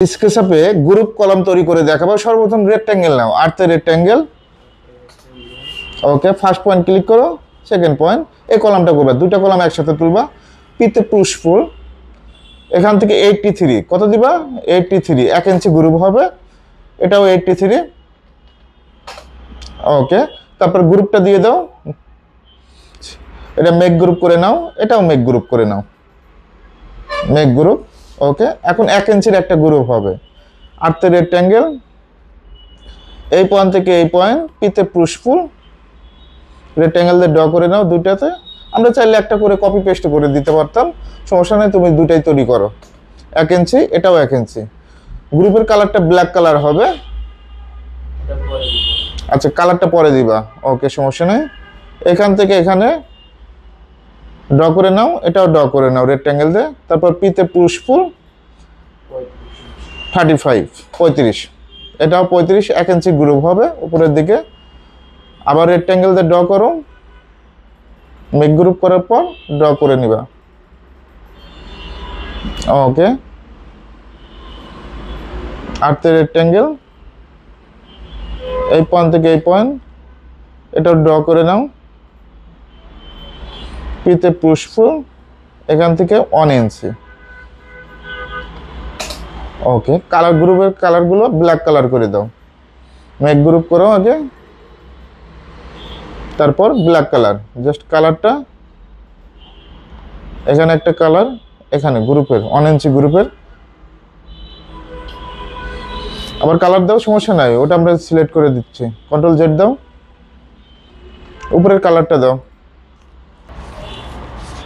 স্কেচআপে group column তৈরি করে দেখাবো। সর্বপ্রথম রেক্ট্যাঙ্গেল নাও, আর্থে রেক্ট্যাঙ্গেল। ওকে, ফার্স্ট পয়েন্ট ক্লিক করো, সেকেন্ড পয়েন্ট, এই কলামটা করবে, দুটো কলাম একসাথে তুলবা। পিতে পুশফুল, এখান থেকে 83 কত দিবা? 83, 1 ইঞ্চি গ্রুপ হবে, এটাও 83। ওকে, তারপর গ্রুপটা দিয়ে দাও, এটা মেক গ্রুপ করে নাও, এটাও মেক গ্রুপ করে নাও, মেক গ্রুপ। ওকে, এখন 1 ইঞ্চির একটা গ্রুপ হবে। আর্থে রেক্ট্যাঙ্গেল, এই পয়েন্ট থেকে এই পয়েন্ট, পিতে পুশফুল, রেক্ট্যাঙ্গেল দিয়ে ড্র করে নাও দুইটাতে। আমরা চাইলে একটা করে কপি পেস্ট করে দিতে পারতাম, সমস্যা নেই, তুমি দুইটাই তৈরি করো। 1 ইঞ্চি, এটাও 1 ইঞ্চি। গ্রুপের কালারটা ব্ল্যাক কালার হবে। আচ্ছা, কালারটা পরে দিবা, ওকে, সমস্যা নেই। এখান থেকে এখানে ড্র করে নাও, এটাও ড্র করে নাও রেক্ট্যাঙ্গেল দিয়ে। তারপর পিতে পুশফুল 35, এটাও 35, 1 ইঞ্চি গ্রুপ হবে উপরের দিকে। আবার রেক্ট্যাঙ্গেল দিয়ে ড্র করো, মেক গ্রুপ করার পর ড্র করে নিবা। ওকে, আর্থে রেক্ট্যাঙ্গেল, এই পয়েন্ট থেকে এই পয়েন্ট, এটাও ড্র করে নাও। পিতে পুশফুল, এখান থেকে 1 ইঞ্চি। ওকে, কালার গ্রুপের কালারগুলো ব্ল্যাক কালার করে দাও, মেক গ্রুপ করো আগে, তারপর ব্ল্যাক কালার, জাস্ট কালারটা এখানে একটা কালার, এখানে গ্রুপের 1 ইঞ্চি গ্রুপের আবার কালার দাও, সমস্যা নাই, ওটা আমরা সিলেক্ট করে দিচ্ছি। কন্ট্রোল জেড দাও, উপরের কালারটা দাও।